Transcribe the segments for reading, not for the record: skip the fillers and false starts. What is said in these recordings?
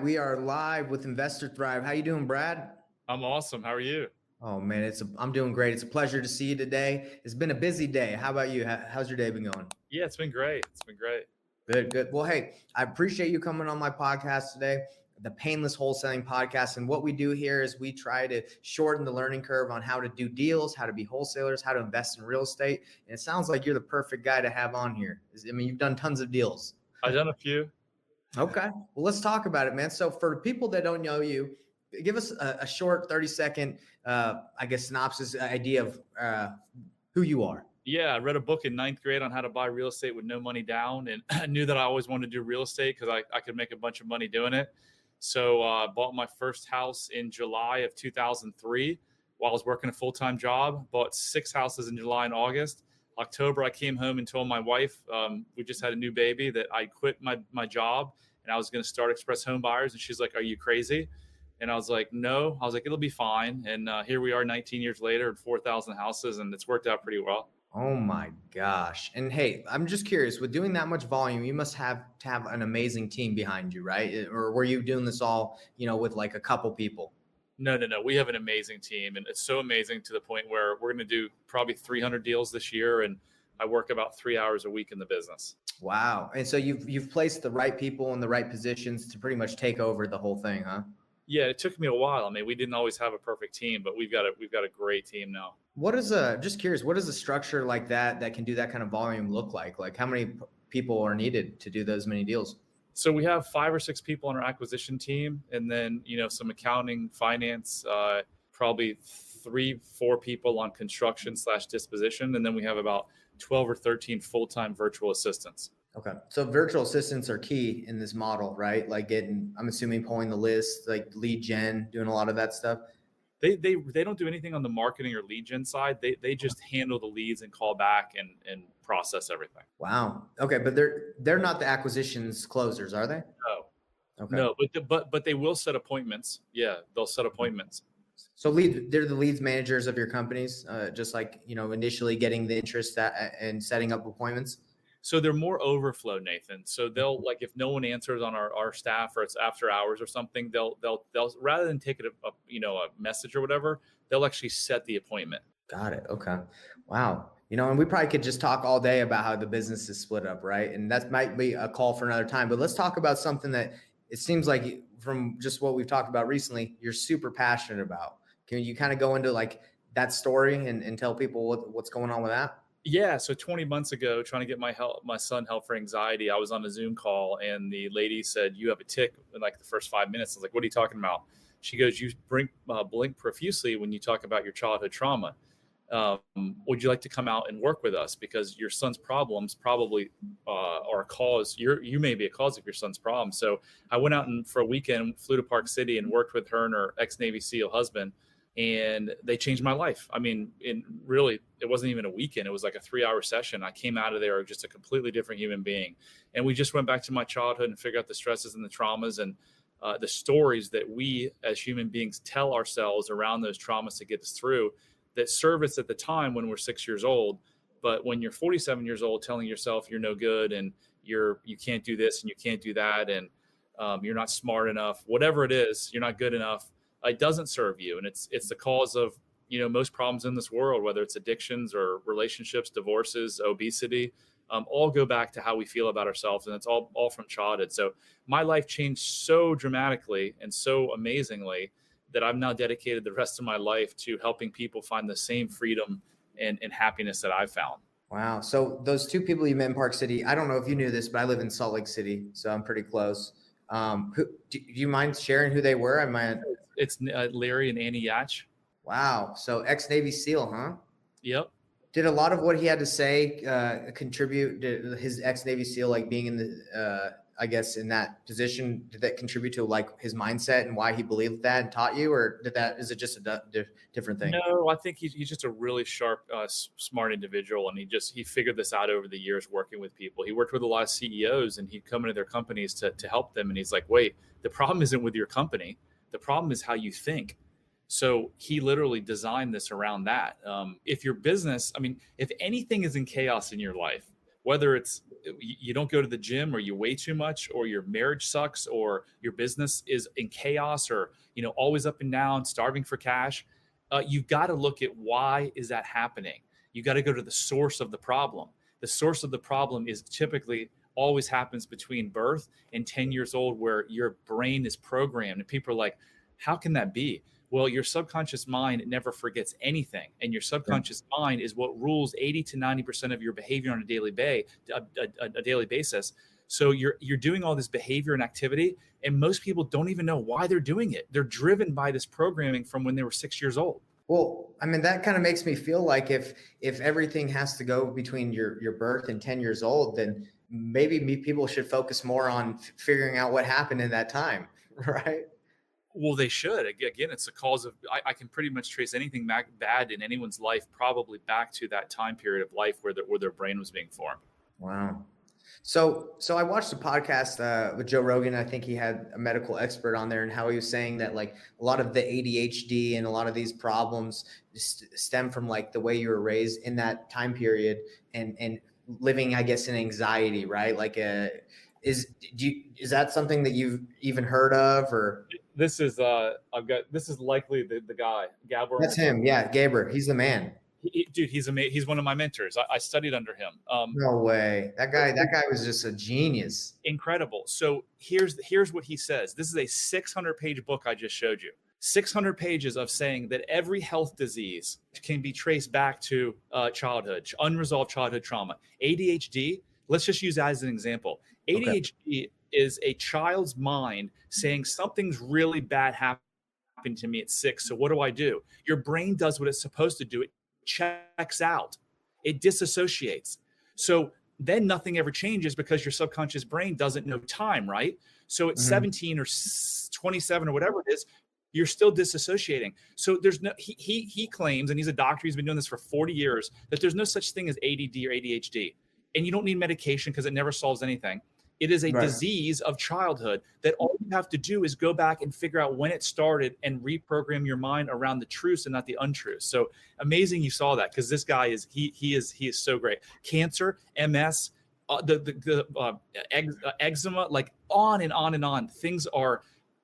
we are live with Investor Thrive. How you doing, Brad? I'm awesome. How are you? Oh man, I'm doing great. It's a pleasure to see you today. It's been a busy day. How about you? How's your day been going? Yeah, it's been great. It's been great. Good, good. Well, hey, I appreciate you coming on my podcast today, the Payneless Wholesaling podcast. And what we do here is we try to shorten the learning curve on how to do deals, how to be wholesalers, how to invest in real estate. And it sounds like you're the perfect guy to have on here. I mean, you've done tons of deals. I've done a few. Okay. Well, let's talk about it, man. So for people that don't know you, give us a short 30-second, I guess, synopsis idea of who you are. Yeah, I read a book in ninth grade on how to buy real estate with no money down. And I knew that I always wanted to do real estate because I could make a bunch of money doing it. So I bought my first house in July of 2003 while I was working a full-time job. Bought 6 houses in July and August. October, I came home and told my wife, we just had a new baby, that I quit my job and I was going to start Express Home Buyers. And she's like, "Are you crazy?" And I was like, "No." I was like, "It'll be fine." And here we are 19 years later at 4,000 houses, and it's worked out pretty well. Oh my gosh. And hey, I'm just curious, with doing that much volume, you must have to have an amazing team behind you, right? Or were you doing this all, with like a couple people? No. We have an amazing team, and it's so amazing to the point where we're going to do probably 300 deals this year, and I work about 3 hours a week in the business. Wow. And so you've placed the right people in the right positions to pretty much take over the whole thing, huh? Yeah, it took me a while. I mean, we didn't always have a perfect team, but we've got a great team now. Just curious, what does a structure like that can do that kind of volume look like? Like how many people are needed to do those many deals? So we have 5 or 6 people on our acquisition team, and then some accounting, finance, probably 3-4 people on construction/disposition, and then we have about 12 or 13 full-time virtual assistants. Okay. So virtual assistants are key in this model, right? Like I'm assuming pulling the list, like lead gen, doing a lot of that stuff. They don't do anything on the marketing or lead gen side. They just handle the leads and call back and process everything. Wow. Okay, but they're not the acquisitions closers, are they? No. Okay. No, but they will set appointments. Yeah, they'll set appointments. So they're the leads managers of your companies, just like, initially getting the interest and setting up appointments. So they're more overflow, Nathan. So they'll, like, if no one answers on our staff or it's after hours or something, they'll rather than take it a message or whatever, they'll actually set the appointment. Got it. Okay. Wow. And we probably could just talk all day about how the business is split up, right? And that might be a call for another time, but let's talk about something that it seems like from just what we've talked about recently, you're super passionate about. Can you kind of go into like that story and tell people what's going on with that? Yeah. So 20 months ago, trying to get my son help for anxiety, I was on a Zoom call and the lady said, "You have a tick," in like the first 5 minutes. I was like, "What are you talking about?" She goes, "You blink profusely when you talk about your childhood trauma. Would you like to come out and work with us? Because your son's problems probably are a cause. You may be a cause of your son's problem." So I went out and for a weekend, flew to Park City and worked with her and her ex-Navy SEAL husband. And they changed my life. I mean, really, it wasn't even a weekend. It was like a 3-hour session. I came out of there just a completely different human being. And we just went back to my childhood and figured out the stresses and the traumas and the stories that we as human beings tell ourselves around those traumas to get us through, that serve us at the time when we're 6 years old. But when you're 47 years old, telling yourself you're no good and you can't do this and you can't do that and you're not smart enough, whatever it is, you're not good enough. It doesn't serve you. And it's the cause of, most problems in this world, whether it's addictions or relationships, divorces, obesity, all go back to how we feel about ourselves. And it's all from childhood. So my life changed so dramatically and so amazingly that I've now dedicated the rest of my life to helping people find the same freedom and happiness that I've found. Wow. So those 2 people you met in Park City, I don't know if you knew this, but I live in Salt Lake City, so I'm pretty close. Do you mind sharing who they were? It's Larry and Annie Yatch. Wow. So ex-Navy SEAL, huh? Yep. Did a lot of what he had to say contribute to his ex-Navy SEAL, like being in the, I guess, in that position? Did that contribute to like his mindset and why he believed that and taught you, or is it just a different thing? No, I think he's just a really sharp, smart individual, and he figured this out over the years working with people. He worked with a lot of CEOs, and he'd come into their companies to help them, and he's like, "Wait, the problem isn't with your company. The problem is how you think." So he literally designed this around that. If your business, I mean, if anything is in chaos in your life, whether it's you don't go to the gym, or you weigh too much, or your marriage sucks, or your business is in chaos, or always up and down, starving for cash. You've got to look at why is that happening. You got to go to the source of the problem. The source of the problem is typically always happens between birth and 10 years old, where your brain is programmed. And people are like, how can that be? Well, your subconscious mind never forgets anything. And your subconscious mind is what rules 80 to 90% of your behavior on a daily basis. So you're doing all this behavior and activity, and most people don't even know why they're doing it. They're driven by this programming from when they were 6 years old. Well, I mean, that kind of makes me feel like if everything has to go between your birth and 10 years old, then maybe people should focus more on figuring out what happened in that time, right? Well, they should. Again, it's a cause of, I can pretty much trace anything bad in anyone's life probably back to that time period of life where their brain was being formed. Wow. So I watched a podcast with Joe Rogan. I think he had a medical expert on there, and how he was saying that like a lot of the ADHD and a lot of these problems stem from like the way you were raised in that time period, and living, I guess, in anxiety, right? Like, is that something that you've even heard of? Or this is likely the guy, Gabor. That's him. Yeah, Gaber. He's the man. Dude, he's amazing. He's one of my mentors. I studied under him. No way. That guy was just a genius. Incredible. So here's what he says. This is a 600-page book I just showed you. 600 pages of saying that every health disease can be traced back to childhood, unresolved childhood trauma. ADHD, let's just use that as an example. ADHD is a child's mind saying something's really bad happened to me at 6. So what do? Your brain does what it's supposed to do. It checks out. It disassociates. So then nothing ever changes because your subconscious brain doesn't know time, right? So at 17 or 27 or whatever it is, you're still disassociating. So there's no, he claims, and he's a doctor, he's been doing this for 40 years, that there's no such thing as ADD or ADHD. And you don't need medication because it never solves anything. It is a disease of childhood that all you have to do is go back and figure out when it started and reprogram your mind around the truths and not the untruths. So amazing you saw that, because this guy is he is so great. Cancer, MS, eczema, like on and on and on. Things are,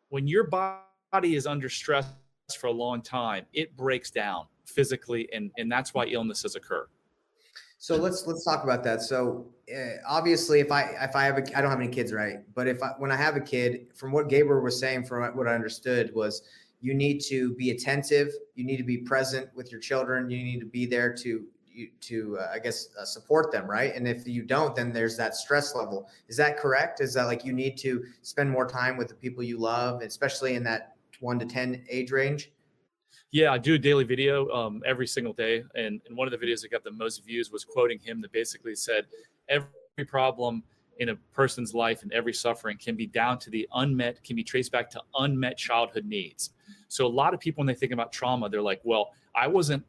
when your body is under stress for a long time, it breaks down physically, and that's why illnesses occur. So let's talk about that. So obviously, if I have I don't have any kids, right? But when I have a kid, from what Gabriel was saying, from what I understood, was you need to be attentive, you need to be present with your children, you need to be there to I guess support them, right? And if you don't, then there's that stress level. Is that correct? Is that like you need to spend more time with the people you love, especially in that 1 to 10 age range? Yeah, I do a daily video every single day. And one of the videos that got the most views was quoting him, that basically said, every problem in a person's life and every suffering can be traced back to unmet childhood needs. So a lot of people, when they think about trauma, they're like, well, I wasn't,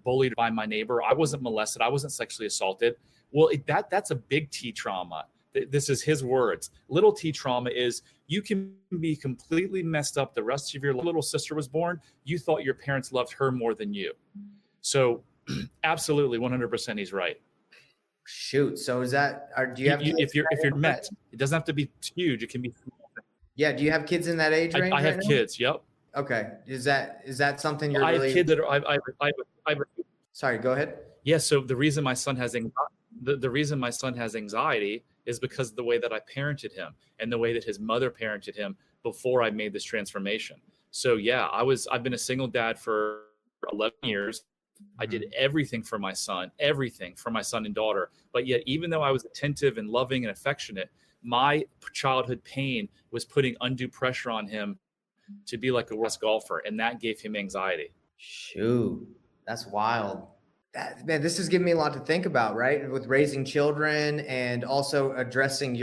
bullied by my neighbor. I wasn't molested. I wasn't sexually assaulted. Well, that's a big T trauma. This is his words. Little T trauma is you can be completely messed up the rest of your life. Little sister was born. You thought your parents loved her more than you. So absolutely 100% he's right. Shoot. So is that, do you have, if you're met, it doesn't have to be huge. It can be. Yeah. Do you have kids in that age range? I have kids. Yep. Okay. Is that something you're I really? have kids that are, Sorry, go ahead. Yeah. So the reason my son has anxiety is because of the way that I parented him and the way that his mother parented him before I made this transformation. So yeah, I've been a single dad for 11 years. I did everything for my son and daughter. But yet, even though I was attentive and loving and affectionate, my childhood pain was putting undue pressure on him to be like a worse golfer. And that gave him anxiety. Shoot, that's wild. Man, this is giving me a lot to think about, right? With raising children and also addressing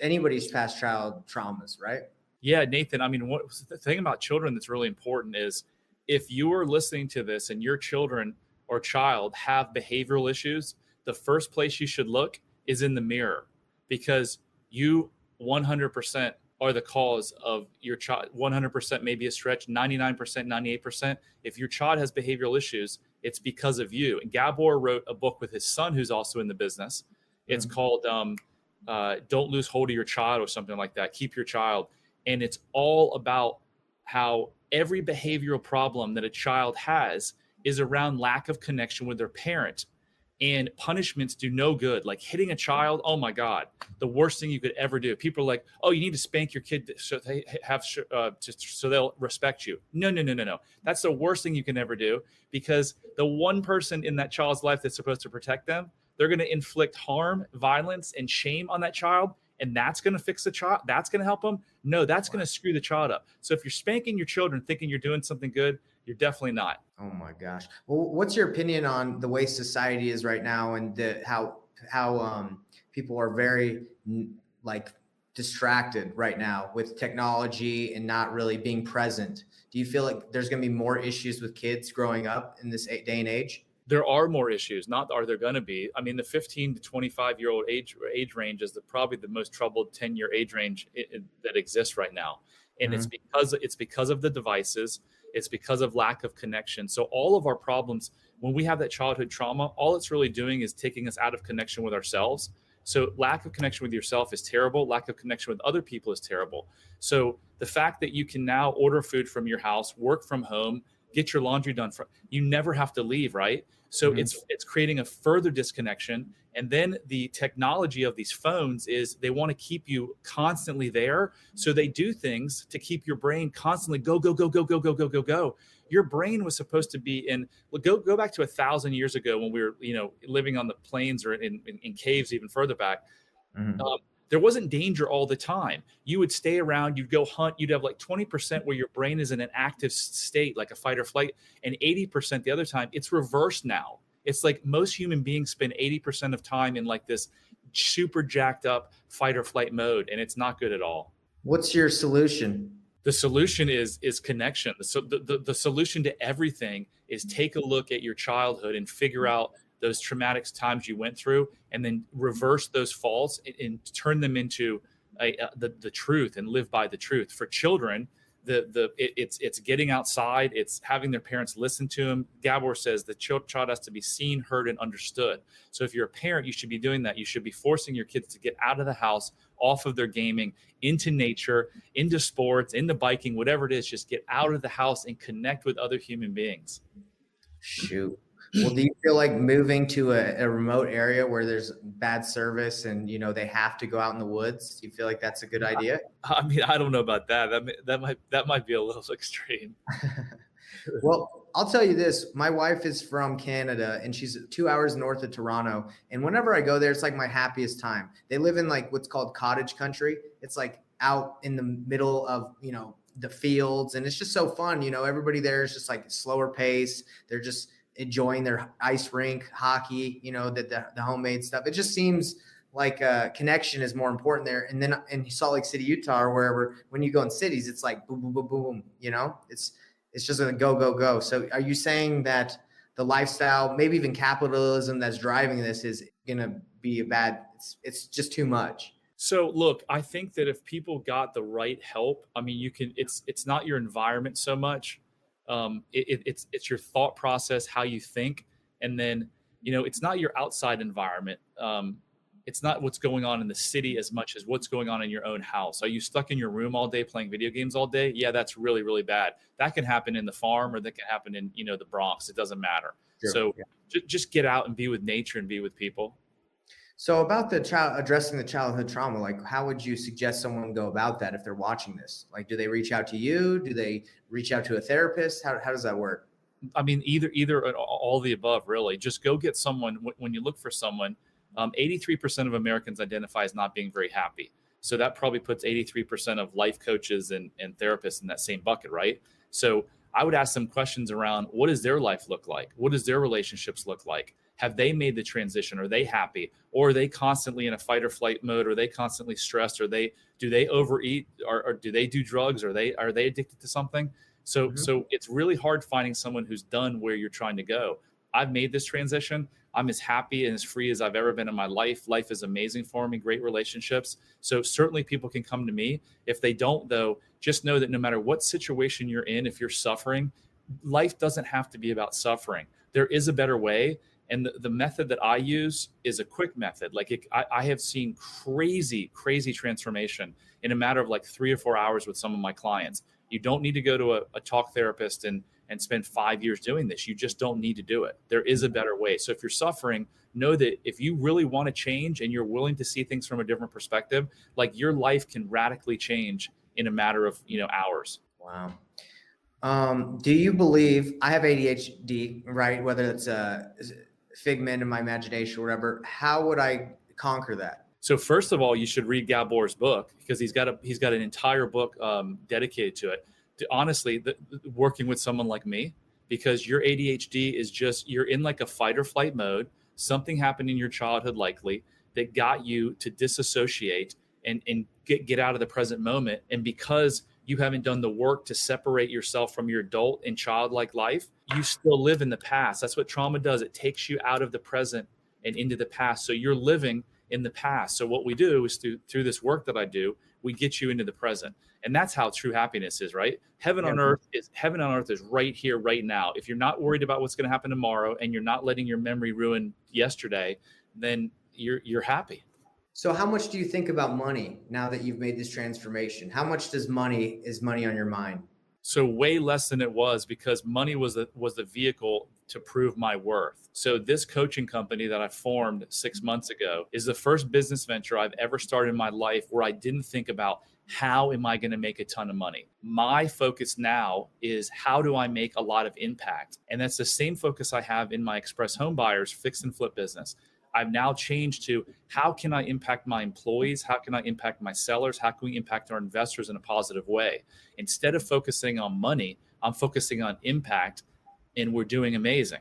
anybody's past child traumas, right? Yeah, Nathan, I mean, the thing about children that's really important is if you are listening to this and your children or child have behavioral issues, the first place you should look is in the mirror, because you 100% are the cause of your child. 100% may be a stretch, 99%, 98%. If your child has behavioral issues, it's because of you. And Gabor wrote a book with his son, who's also in the business. It's called Don't Lose Hold of Your Child or something like that. Keep your child. And it's all about how every behavioral problem that a child has is around lack of connection with their parent. And punishments do no good. Like hitting a child, oh my God, the worst thing you could ever do. People are like, oh, you need to spank your kid so they have so they'll respect you. No, no, no, no, no. That's the worst thing you can ever do, because the one person in that child's life that's supposed to protect them, they're going to inflict harm, violence, and shame on that child. And that's going to fix the child. That's going to help them. No, that's going to screw the child up. So if you're spanking your children thinking you're doing something good, you're definitely not. Oh my gosh. Well, what's your opinion on the way society is right now, and how people are very like distracted right now with technology and not really being present? Do you feel like there's going to be more issues with kids growing up in this day and age? There are more issues. Not are there going to be? I mean, the 15 to 25-year-old age range is probably the most troubled 10-year age range that exists right now, and it's because of the devices. It's because of lack of connection. So all of our problems, when we have that childhood trauma, all it's really doing is taking us out of connection with ourselves. So lack of connection with yourself is terrible. Lack of connection with other people is terrible. So the fact that you can now order food from your house, work from home, get your laundry done, you never have to leave, right? So it's creating a further disconnection. And then the technology of these phones is they want to keep you constantly there. So they do things to keep your brain constantly go, go, go, go, go, go, go, go, go. Your brain was supposed to be go back to 1,000 years ago when we were, living on the plains or in caves even further back. There wasn't danger all the time. You would stay around, you'd go hunt, you'd have like 20% where your brain is in an active state, like a fight or flight, and 80% the other time. It's reversed now. It's like most human beings spend 80% of time in like this super jacked up fight or flight mode, and it's not good at all. What's your solution? The solution is connection. So the solution to everything is take a look at your childhood and figure out those traumatic times you went through, and then reverse those faults and turn them into the truth and live by the truth. For children, it's getting outside, it's having their parents listen to them. Gabor says the child has to be seen, heard, and understood. So if you're a parent, you should be doing that. You should be forcing your kids to get out of the house, off of their gaming, into nature, into sports, into biking, whatever it is. Just get out of the house and connect with other human beings. Shoot. Well, do you feel like moving to a remote area where there's bad service and, they have to go out in the woods? Do you feel like that's a good idea? I mean, I don't know about that. That might be a little extreme. Well, I'll tell you this. My wife is from Canada, and she's 2 hours north of Toronto. And whenever I go there, it's like my happiest time. They live in like what's called cottage country. It's like out in the middle of, the fields. And it's just so fun. Everybody there is just like slower pace. They're just enjoying their ice rink, hockey, the homemade stuff. It just seems like connection is more important there. And then in Salt Lake City, Utah, or wherever, when you go in cities, it's like boom, boom, boom, boom, it's just a go, go, go. So are you saying that the lifestyle, maybe even capitalism that's driving this is going to be it's just too much? So look, I think that if people got the right help, I mean, it's not your environment so much. It's your thought process, how you think. And then, it's not your outside environment. It's not what's going on in the city as much as what's going on in your own house. Are you stuck in your room all day playing video games all day? Yeah, that's really, really bad. That can happen in the farm, or that can happen in, the Bronx. It doesn't matter. Sure. So just get out and be with nature and be with people. So about addressing the childhood trauma, like how would you suggest someone go about that if they're watching this? Like, do they reach out to you? Do they reach out to a therapist? How does that work? I mean, either all the above, really. Just go get someone. When you look for someone, 83% of Americans identify as not being very happy. So that probably puts 83% of life coaches and therapists in that same bucket, right? So I would ask them questions around, what does their life look like? What does their relationships look like? Have they made the transition? Are they happy? Or are they constantly in a fight or flight mode? Are they constantly stressed? Do they overeat? Or do they do drugs? Are they addicted to something? So it's really hard finding someone who's done where you're trying to go. I've made this transition. I'm as happy and as free as I've ever been in my life. Life is amazing for me, great relationships. So certainly people can come to me. If they don't, though, just know that no matter what situation you're in, if you're suffering, life doesn't have to be about suffering. There is a better way. And the method that I use is a quick method. I have seen crazy transformation in a matter of like 3 or 4 hours with some of my clients. You don't need to go to a talk therapist and spend 5 years doing this. You just don't need to do it. There is a better way. So if you're suffering, know that if you really want to change and you're willing to see things from a different perspective, like your life can radically change in a matter of, hours. Wow. Do you believe I have ADHD, right? Whether it's a figment of my imagination or whatever, how would I conquer that? So first of all, you should read Gabor's book, because he's got an entire book dedicated to it. Honestly, working with someone like me, because your ADHD is just, you're in like a fight or flight mode. Something happened in your childhood likely that got you to disassociate and get out of the present moment. And because you haven't done the work to separate yourself from your adult and childlike life, you still live in the past. That's what trauma does. It takes you out of the present and into the past. So you're living in the past. So what we do is through this work that I do, we get you into the present. And that's how true happiness is, right? Heaven on earth is right here, right now. If you're not worried about what's going to happen tomorrow and you're not letting your memory ruin yesterday, then you're happy. So how much do you think about money now that you've made this transformation? How much is money on your mind? So way less than it was, because money was the vehicle to prove my worth. So this coaching company that I formed 6 months ago is the first business venture I've ever started in my life where I didn't think about how am I going to make a ton of money. My focus now is how do I make a lot of impact? And that's the same focus I have in my Express Home Buyers fix and flip business. I've now changed to how can I impact my employees? How can I impact my sellers? How can we impact our investors in a positive way? Instead of focusing on money, I'm focusing on impact, and we're doing amazing.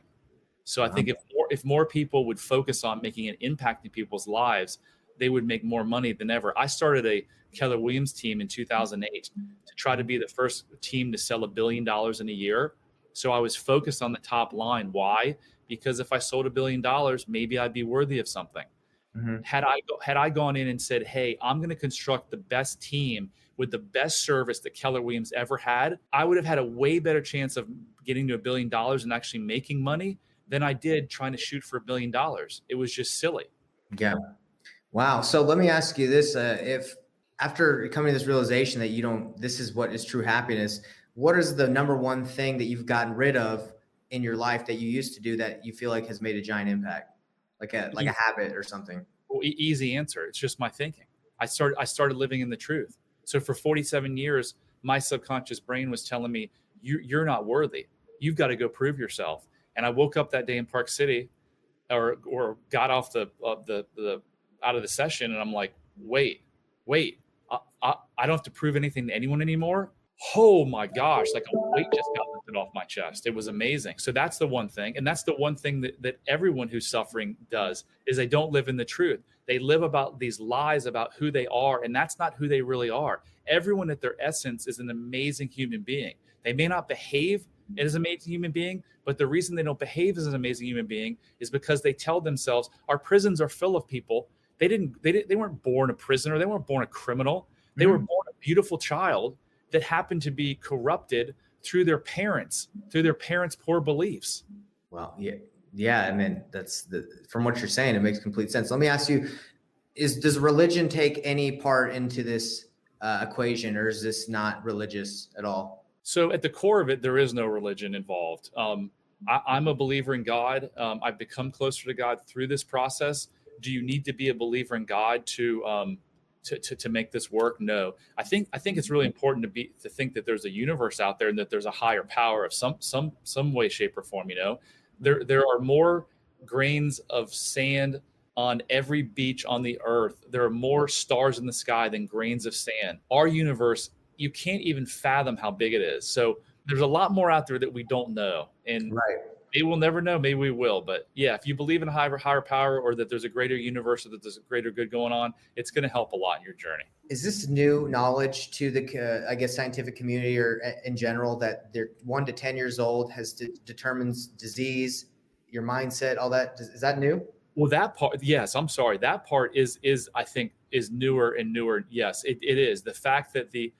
So I think if more people would focus on making an impact in people's lives, they would make more money than ever. I started a Keller Williams team in 2008 to try to be the first team to sell $1 billion in a year. So I was focused on the top line. Why? Because if I sold $1 billion, maybe I'd be worthy of something. Mm-hmm. Had I gone in and said, hey, I'm going to construct the best team with the best service that Keller Williams ever had, I would have had a way better chance of getting to $1 billion and actually making money than I did trying to shoot for $1 billion. It was just silly. Yeah. Wow. So let me ask you this. If after coming to this realization that this is what is true happiness, what is the number one thing that you've gotten rid of in your life that you used to do that you feel like has made a giant impact, like a habit or something? Well, easy answer. It's just my thinking. I started living in the truth. So for 47 years, my subconscious brain was telling me, you're not worthy. You've got to go prove yourself. And I woke up that day in Park City, or got off out of the session, and I'm like, wait, I don't have to prove anything to anyone anymore. Oh my gosh, like a weight just got lifted off my chest. It was amazing. So that's the one thing. And that's the one thing that everyone who's suffering does, is they don't live in the truth. They live about these lies about who they are. And that's not who they really are. Everyone at their essence is an amazing human being. They may not behave as an amazing human being, but the reason they don't behave as an amazing human being is because they tell themselves our prisons are full of people. They weren't born a prisoner. They weren't born a criminal. They were born a beautiful child that happened to be corrupted through their parents' poor beliefs. Well, yeah. I mean, from what you're saying, it makes complete sense. Let me ask you, does religion take any part into this equation, or is this not religious at all? So at the core of it, there is no religion involved. I'm a believer in God. I've become closer to God through this process. Do you need to be a believer in God to make this work? No. I think it's really important to think that there's a universe out there and that there's a higher power of some way, shape, or form. There are more grains of sand on every beach on the earth. There are more stars in the sky than grains of sand. Our universe, you can't even fathom how big it is. So there's a lot more out there that we don't know. And right. Maybe we'll never know. Maybe we will. But yeah, if you believe in a higher power, or that there's a greater universe, or that there's a greater good going on, it's going to help a lot in your journey. Is this new knowledge to the, scientific community, or in general, that they're 1 to 10 years old determines disease, your mindset, all that? Is that new? Well, that part, yes. I'm sorry. That part is I think is newer and newer. Yes, it is. The fact that the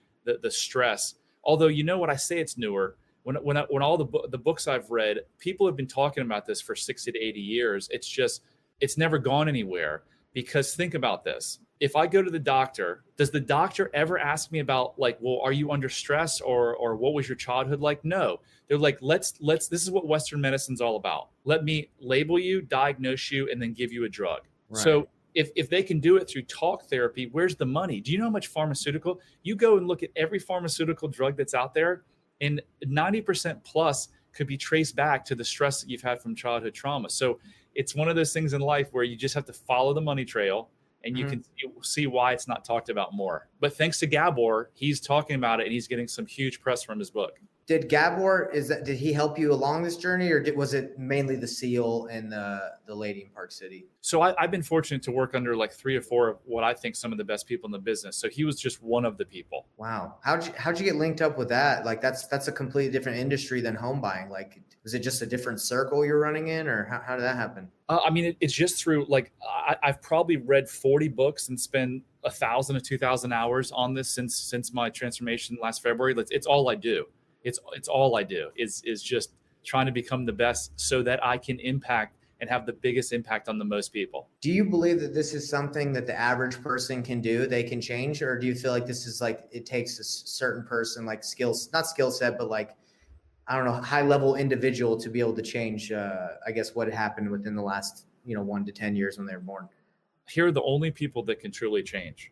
stress, although what I say it's newer, when all the books I've read, people have been talking about this for 60 to 80 years. It's never gone anywhere. Because think about this. If I go to the doctor, does the doctor ever ask me about like, well, are you under stress or what was your childhood like? No. They're like, let's this is what Western medicine's all about. Let me label you, diagnose you, and then give you a drug. Right. So if they can do it through talk therapy, where's the money? Do you know how much pharmaceutical? You go and look at every pharmaceutical drug that's out there, and 90% plus could be traced back to the stress that you've had from childhood trauma. So it's one of those things in life where you just have to follow the money trail, and you can see why it's not talked about more. But thanks to Gabor, he's talking about it and he's getting some huge press from his book. Did Gabor, did he help you along this journey, or was it mainly the SEAL and the lady in Park City? So I've been fortunate to work under like 3 or 4 of what I think some of the best people in the business. So he was just one of the people. Wow. How'd you get linked up with that? Like that's a completely different industry than home buying. Like, was it just a different circle you're running in, or how did that happen? I mean, it's just through like, I've probably read 40 books and spent 1,000 to 2,000 hours on this since my transformation last February. It's all I do. It's all I do is just trying to become the best so that I can impact and have the biggest impact on the most people. Do you believe that this is something that the average person can do? They can change, or do you feel like this is like, it takes a certain person, like not skill set, but like, I don't know, high level individual to be able to change, I guess, what happened within the last, 1 to 10 years when they were born? Here are the only people that can truly change.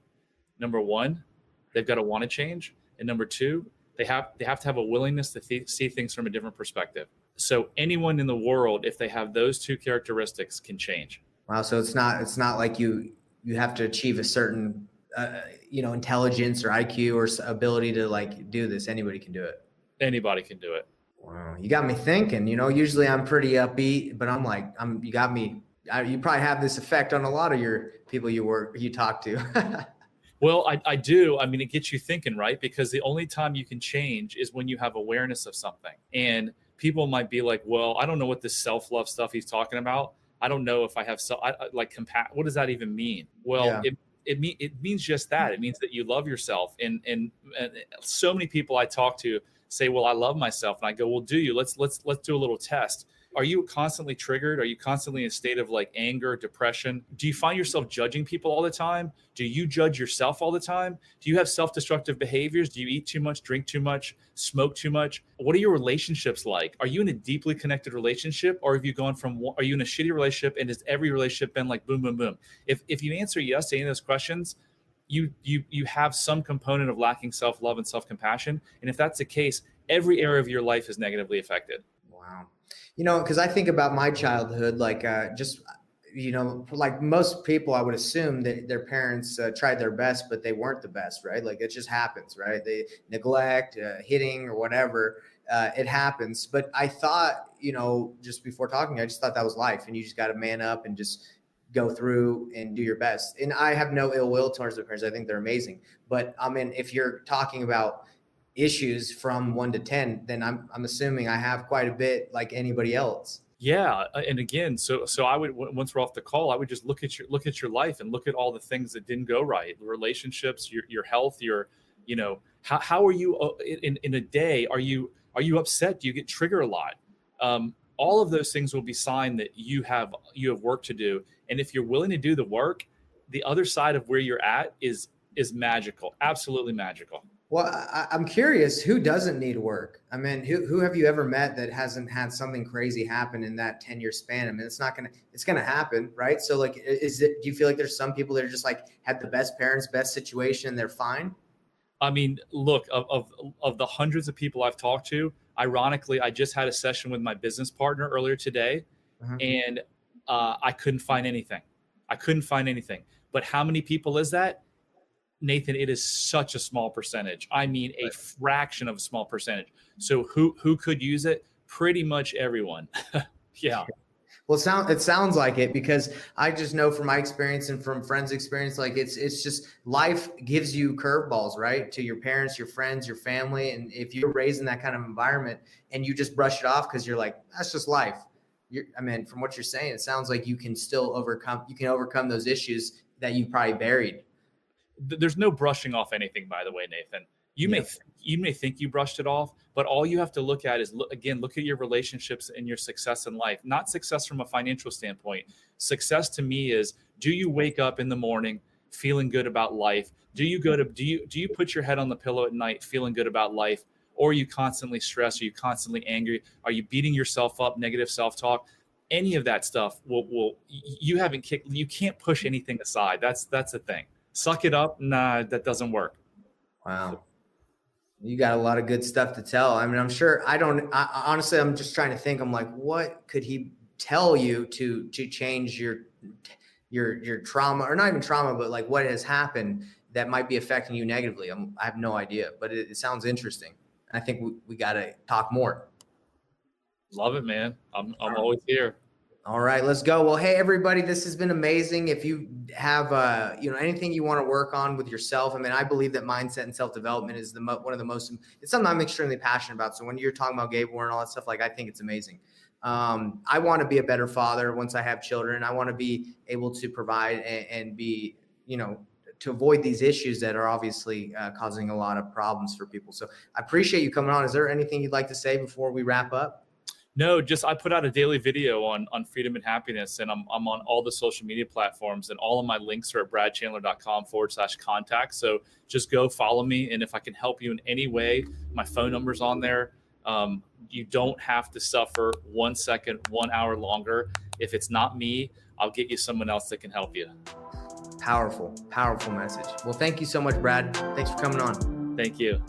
Number one, they've got to want to change. And number two, they have to have a willingness to see things from a different perspective. So anyone in the world, if they have those 2 characteristics, can change. Wow. So it's not like you have to achieve a certain, intelligence or IQ or ability to like do this. Anybody can do it. Anybody can do it. Wow. You got me thinking, usually I'm pretty upbeat, but I'm like, you got me. You probably have this effect on a lot of your people you talk to. Well, I do. I mean, it gets you thinking, right? Because the only time you can change is when you have awareness of something. And people might be like, well, I don't know what this self-love stuff he's talking about. I don't know if I have what does that even mean? Well, yeah. It means just that. It means that you love yourself. And so many people I talk to say, well, I love myself. And I go, well, do you? Let's do a little test. Are you constantly triggered? Are you constantly in a state of like anger, depression? Do you find yourself judging people all the time? Do you judge yourself all the time? Do you have self-destructive behaviors? Do you eat too much, drink too much, smoke too much? What are your relationships like? Are you in a deeply connected relationship, or have you gone are you in a shitty relationship, and has every relationship been like boom, boom, boom? If you answer yes to any of those questions, you have some component of lacking self-love and self-compassion. And if that's the case, every area of your life is negatively affected. Wow. Because I think about my childhood, like like most people, I would assume that their parents tried their best, but they weren't the best, right? Like it just happens, right? They neglect, hitting or whatever, it happens. But I thought, just before talking, I just thought that was life, and you just got to man up and just go through and do your best. And I have no ill will towards the parents. I think they're amazing. But I mean, if you're talking about issues from 1 to 10, then I'm assuming I have quite a bit like anybody else. Yeah. And again, so I would, once we're off the call, I would just look at your life and look at all the things that didn't go right. The relationships, your health, how are you in a day? Are you upset? Do you get triggered a lot? All of those things will be sign that you have work to do. And if you're willing to do the work, the other side of where you're at is magical. Absolutely magical. Well, I'm curious, who doesn't need work? I mean, who have you ever met that hasn't had something crazy happen in that 10-year span? I mean, it's going to happen, right? So like, do you feel like there's some people that are just like had the best parents, best situation, and they're fine? I mean, look, of the hundreds of people I've talked to, ironically, I just had a session with my business partner earlier today, and I couldn't find anything. But how many people is that? Nathan, it is such a small percentage. I mean, a fraction of a small percentage. So who could use it? Pretty much everyone. Yeah. Well, it sounds like it, because I just know from my experience and from friends' experience, like it's just life gives you curveballs, right? To your parents, your friends, your family. And if you're raised in that kind of environment and you just brush it off because you're like, that's just life. From what you're saying, it sounds like you can still overcome those issues that you probably buried. There's no brushing off anything, by the way, Nathan. You may you may think you brushed it off, but all you have to look at is look at your relationships and your success in life. Not success from a financial standpoint. Success to me is, do you wake up in the morning feeling good about life? Do you put your head on the pillow at night feeling good about life? Or are you constantly stressed? Are you constantly angry? Are you beating yourself up, negative self-talk? Any of that stuff you can't push anything aside. That's the thing. Suck it up. Nah, that doesn't work. Wow. You got a lot of good stuff to tell. I mean, I'm sure honestly, I'm just trying to think. I'm like, what could he tell you to change your trauma, or not even trauma, but like what has happened that might be affecting you negatively? I have no idea, but it sounds interesting. I think we got to talk more. Love it, man. I'm always here. All right, let's go. Well, hey everybody, this has been amazing. If you have anything you want to work on with yourself, I mean, I believe that mindset and self-development is one of the most. It's something I'm extremely passionate about. So when you're talking about Gable and all that stuff, like I think it's amazing. I want to be a better father once I have children. I want to be able to provide and be, to avoid these issues that are obviously causing a lot of problems for people. So I appreciate you coming on. Is there anything you'd like to say before we wrap up? No, just I put out a daily video on freedom and happiness, and I'm on all the social media platforms, and all of my links are at bradchandler.com/contact. So just go follow me. And if I can help you in any way, my phone number's on there. You don't have to suffer 1 second, 1 hour longer. If it's not me, I'll get you someone else that can help you. Powerful, powerful message. Well, thank you so much, Brad. Thanks for coming on. Thank you.